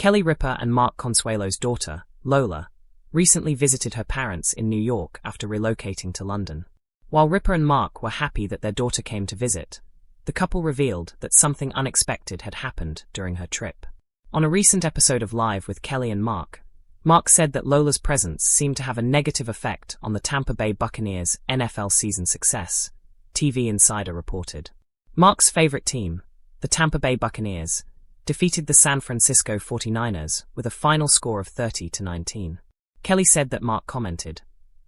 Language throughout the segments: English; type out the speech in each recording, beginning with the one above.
Kelly Ripa and Mark Consuelos' daughter, Lola, recently visited her parents in New York after relocating to London. While Ripa and Mark were happy that their daughter came to visit, the couple revealed that something unexpected had happened during her trip. On a recent episode of Live with Kelly and Mark, Mark said that Lola's presence seemed to have a negative effect on the Tampa Bay Buccaneers' NFL season success, TV Insider reported. Mark's favorite team, the Tampa Bay Buccaneers, defeated the San Francisco 49ers with a final score of 30-19. Kelly said that Mark commented,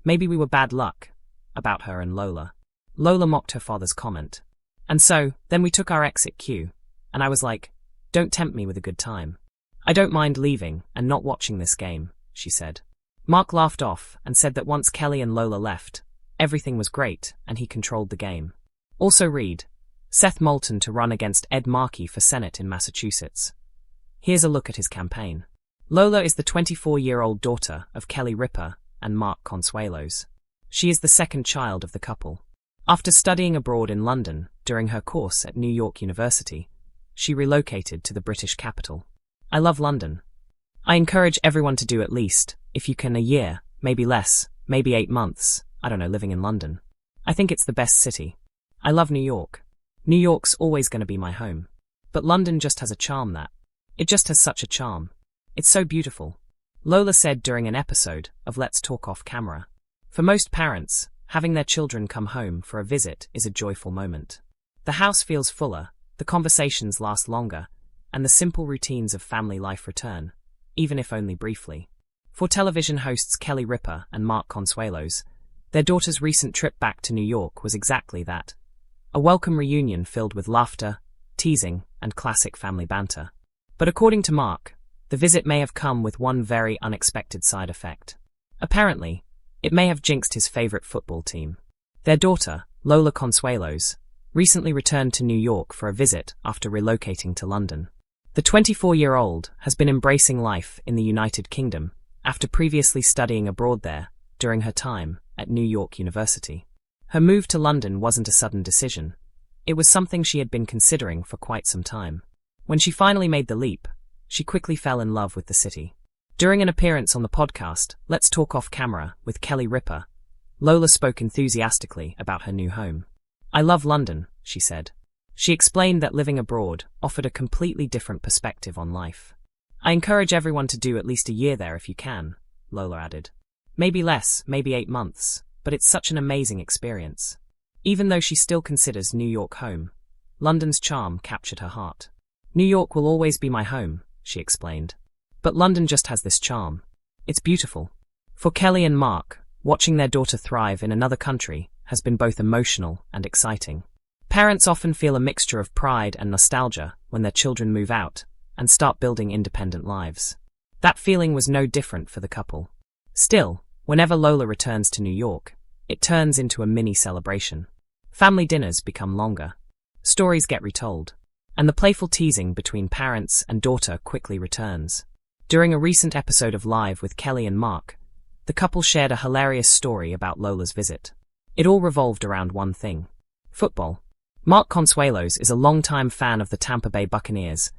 "Maybe we were bad luck," about her and Lola. Lola mocked her father's comment. "And so, then we took our exit cue, and I was like, don't tempt me with a good time. I don't mind leaving and not watching this game," she said. Mark laughed off and said that once Kelly and Lola left, everything was great and he controlled the game. Also read, Seth Moulton to run against Ed Markey for Senate in Massachusetts. Here's a look at his campaign. Lola is the 24-year-old daughter of Kelly Ripa and Mark Consuelos. She is the second child of the couple. After studying abroad in London during her course at New York University, she relocated to the British capital. "I love London. I encourage everyone to do at least, if you can, a year, maybe less, maybe 8 months, I don't know, living in London. I think it's the best city. I love New York. New York's always going to be my home. But London just has a charm it just has such a charm. It's so beautiful," Lola said during an episode of Let's Talk Off Camera. For most parents, having their children come home for a visit is a joyful moment. The house feels fuller, the conversations last longer, and the simple routines of family life return, even if only briefly. For television hosts Kelly Ripa and Mark Consuelos, their daughter's recent trip back to New York was exactly that. A welcome reunion filled with laughter, teasing, and classic family banter. But according to Mark, the visit may have come with one very unexpected side effect. Apparently, it may have jinxed his favorite football team. Their daughter, Lola Consuelos, recently returned to New York for a visit after relocating to London. The 24-year-old has been embracing life in the United Kingdom after previously studying abroad there during her time at New York University. Her move to London wasn't a sudden decision. It was something she had been considering for quite some time. When she finally made the leap, she quickly fell in love with the city. During an appearance on the podcast, Let's Talk Off Camera with Kelly Ripa, Lola spoke enthusiastically about her new home. "I love London," she said. She explained that living abroad offered a completely different perspective on life. "I encourage everyone to do at least a year there if you can," Lola added. "Maybe less, maybe 8 months, but it's such an amazing experience." Even though she still considers New York home, London's charm captured her heart. "New York will always be my home," she explained. "But London just has this charm. It's beautiful." For Kelly and Mark, watching their daughter thrive in another country has been both emotional and exciting. Parents often feel a mixture of pride and nostalgia when their children move out and start building independent lives. That feeling was no different for the couple. Still, whenever Lola returns to New York, it turns into a mini celebration. Family dinners become longer. Stories get retold. And the playful teasing between parents and daughter quickly returns. During a recent episode of Live with Kelly and Mark, the couple shared a hilarious story about Lola's visit. It all revolved around one thing: football. Mark Consuelos is a longtime fan of the Tampa Bay Buccaneers,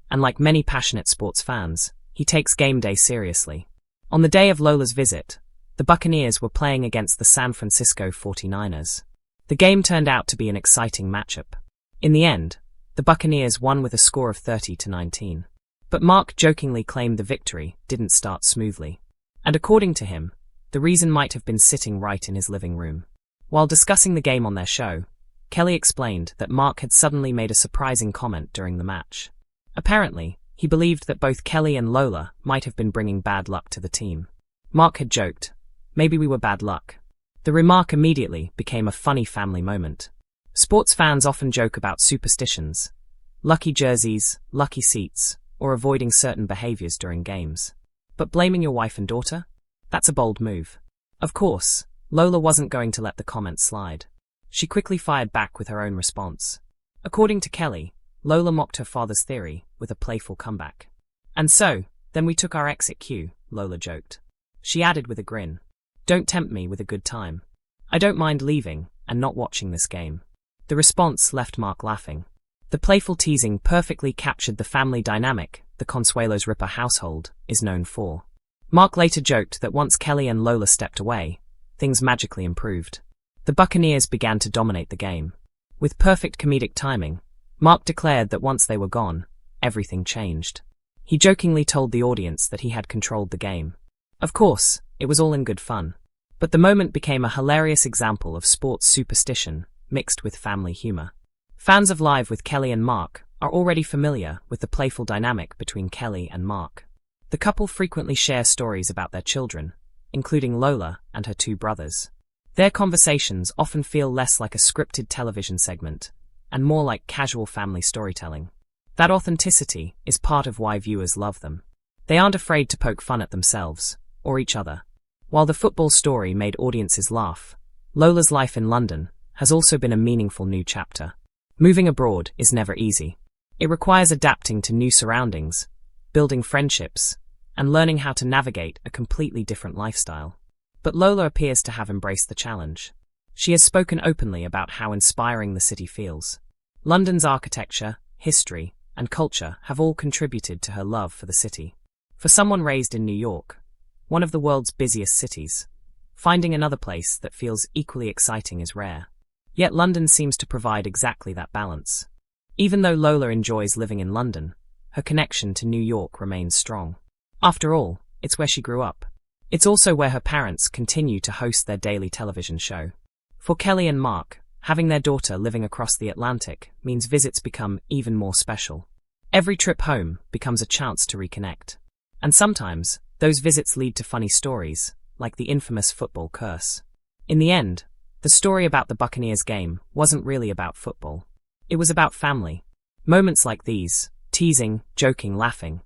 and like many passionate sports fans, he takes game day seriously. On the day of Lola's visit, the Buccaneers were playing against the San Francisco 49ers. The game turned out to be an exciting matchup. In the end, the Buccaneers won with a score of 30-19. But Mark jokingly claimed the victory didn't start smoothly. And according to him, the reason might have been sitting right in his living room. While discussing the game on their show, Kelly explained that Mark had suddenly made a surprising comment during the match. Apparently, he believed that both Kelly and Lola might have been bringing bad luck to the team. Mark had joked, "Maybe we were bad luck." The remark immediately became a funny family moment. Sports fans often joke about superstitions, lucky jerseys, lucky seats, or avoiding certain behaviors during games. But blaming your wife and daughter? That's a bold move. Of course, Lola wasn't going to let the comment slide. She quickly fired back with her own response. According to Kelly, Lola mocked her father's theory with a playful comeback. "And so, then we took our exit cue," Lola joked. She added with a grin, "Don't tempt me with a good time. I don't mind leaving and not watching this game." The response left Mark laughing. The playful teasing perfectly captured the family dynamic the Consuelos Ripa household is known for. Mark later joked that once Kelly and Lola stepped away, things magically improved. The Buccaneers began to dominate the game. With perfect comedic timing, Mark declared that once they were gone, everything changed. He jokingly told the audience that he had controlled the game. Of course, it was all in good fun. But the moment became a hilarious example of sports superstition mixed with family humor. Fans of Live with Kelly and Mark are already familiar with the playful dynamic between Kelly and Mark. The couple frequently share stories about their children, including Lola and her two brothers. Their conversations often feel less like a scripted television segment and more like casual family storytelling. That authenticity is part of why viewers love them. They aren't afraid to poke fun at themselves or each other. While the football story made audiences laugh, Lola's life in London has also been a meaningful new chapter. Moving abroad is never easy. It requires adapting to new surroundings, building friendships, and learning how to navigate a completely different lifestyle. But Lola appears to have embraced the challenge. She has spoken openly about how inspiring the city feels. London's architecture, history, and culture have all contributed to her love for the city. For someone raised in New York, one of the world's busiest cities, finding another place that feels equally exciting is rare. Yet London seems to provide exactly that balance. Even though Lola enjoys living in London, her connection to New York remains strong. After all, it's where she grew up. It's also where her parents continue to host their daily television show. For Kelly and Mark, having their daughter living across the Atlantic means visits become even more special. Every trip home becomes a chance to reconnect. And sometimes, those visits lead to funny stories, like the infamous football curse. In the end, the story about the Buccaneers game wasn't really about football. It was about family. Moments like these, teasing, joking, laughing,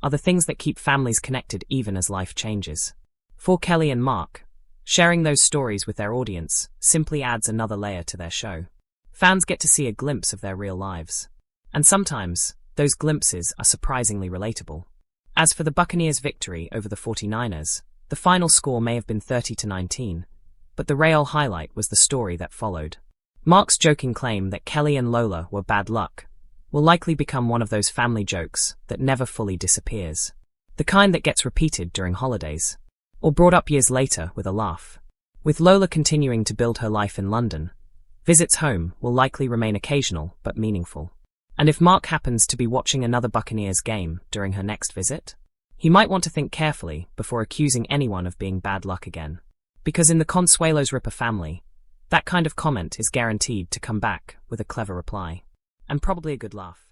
are the things that keep families connected even as life changes. For Kelly and Mark, sharing those stories with their audience simply adds another layer to their show. Fans get to see a glimpse of their real lives. And sometimes, those glimpses are surprisingly relatable. As for the Buccaneers' victory over the 49ers, the final score may have been 30-19, but the real highlight was the story that followed. Mark's joking claim that Kelly and Lola were bad luck will likely become one of those family jokes that never fully disappears. The kind that gets repeated during holidays, or brought up years later with a laugh. With Lola continuing to build her life in London, visits home will likely remain occasional but meaningful. And if Mark happens to be watching another Buccaneers game during her next visit, he might want to think carefully before accusing anyone of being bad luck again. Because in the Consuelos Ripa family, that kind of comment is guaranteed to come back with a clever reply. And probably a good laugh.